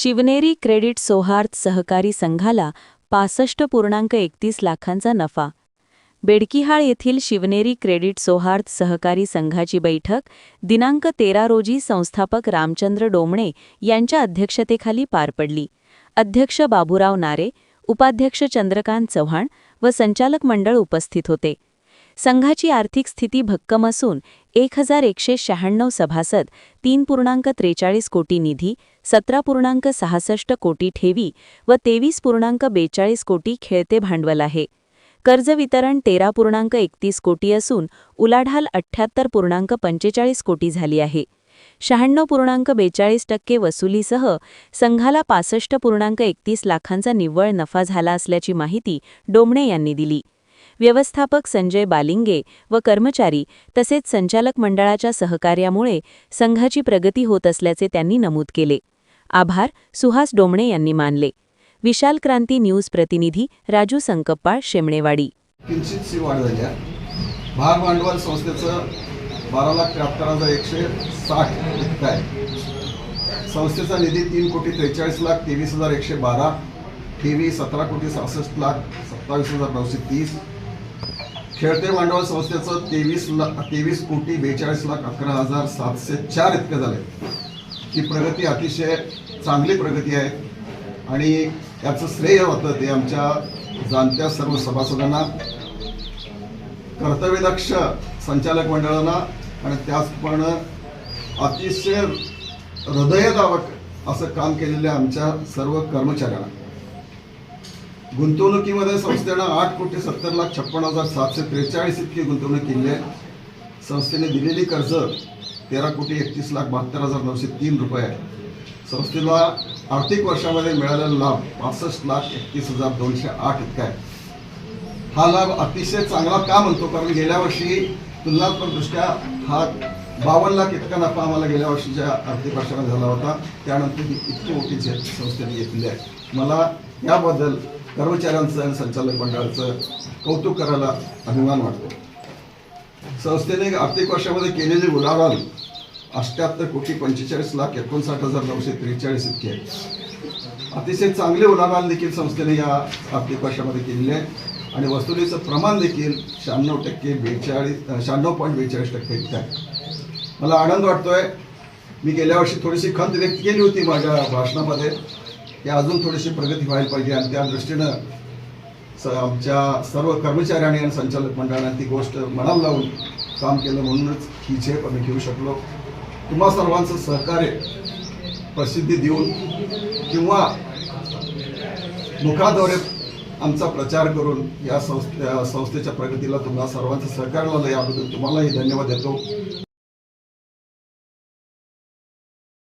Shivneri credit सौहार्द सहकारी संघाला 65.31 लाखांचा नफा. बेडकिहाळ येथील शिवनेरी क्रेडिट सौहार्द सहकारी संघाची बैठक दिनांक 13 रोजी संस्थापक रामचंद्र डोमणे यांच्या अध्यक्षतेखाली पार पडली. अध्यक्ष बाबूराव नारे, उपाध्यक्ष चंद्रकांत चव्हाण व संचालक मंडळ उपस्थित होते. संघाची आर्थिक स्थिती भक्कम असून 1196 सभासद, 3.43 कोटी निधी, 17.66 कोटी ठेवी व 23.42 कोटी खेळते भांडवल आहे. कर्ज वितरण 13.31 कोटी असून उलाढाल 78.45 कोटी झाली आहे. 96.42% वसुलीसह संघाला 65.31 लाखांचा निव्वळ नफा झाला असल्याची माहिती डोमणे यांनी दिली. व्यवस्थापक संजय बालिंगे व कर्मचारी तसेच संचालक मंडळाच्या सहकार्यामुळे संघाची प्रगती होत असल्याचे त्यांनी नमूद केले. आभार सुहास डोमणे यांनी मानले. विशाल क्रांती न्यूज प्रतिनिधी राजू संकप्पाळ, शेमणेवाडी. किंचितशी वाढ झाली आहे. भाग भांडवल संस्थेचं 12,73,160 इतका आहे. संस्थेचा निधी 3,43,23,112, ठेवी 17,66,27,930, खेळते भांडवल संस्थेचं 23,42,11,704 इतकं झालं. ही प्रगती अतिशय चांगली प्रगती आहे आणि याचं श्रेय होतं ते आमच्या जाणत्या सर्व सभासदांना, कर्तव्यदक्ष संचालक मंडळांना आणि त्याचप्रमाणे अतिशय हृदयदावक असं काम केलेल्या आमच्या सर्व कर्मचाऱ्यांना. गुंतवणुकीमध्ये संस्थेनं 8,70,56,743 इतकी गुंतवणूक केली आहे. संस्थेने दिलेली कर्ज 13,31,72,903 रुपये आहे. संस्थेला आर्थिक वर्षामध्ये मिळालेला लाभ 65,31,208 इतका आहे. हा लाभ अतिशय चांगला का म्हणतो, कारण गेल्या वर्षी तुलनात्मकदृष्ट्या हा 52 लाख इतका नफा आम्हाला गेल्या वर्षीच्या आर्थिक वर्षामध्ये झाला होता. त्यानंतर ही इतकी मोठी झेप संस्थेने घेतली आहे. मला याबद्दल कर्मचाऱ्यांचं आणि संचालक मंडळाचं कौतुक करायला अभिमान वाटतो. संस्थेने आर्थिक वर्षामध्ये केलेली उलाढाल 78,45,59,943 इतकी आहे. अतिशय चांगली उलाढाल देखील संस्थेने या आर्थिक वर्षामध्ये केलेली आहे आणि वसुलीचं प्रमाण देखील 96.42% इतकं आहे. मला आनंद वाटतोय. मी गेल्या वर्षी थोडीशी खंत व्यक्त केली होती माझ्या भाषणामध्ये की अजून थोडीशी प्रगती व्हायला पाहिजे आणि त्या दृष्टीनं आमच्या सर्व कर्मचाऱ्यांनी आणि संचालक मंडळाने ती गोष्ट मनाला लावून काम केलं, म्हणूनच ही झेप आम्ही घेऊ शकलो. तुम्हा सर्वांचं सहकार्य प्रसिद्धी देऊन किंवा मुखाद्वारे आमचा प्रचार करून या संस्थेच्या प्रगतीला तुम्हाला सर्वांचं सहकार्य लावलं, याबद्दल तुम्हालाही धन्यवाद देतो.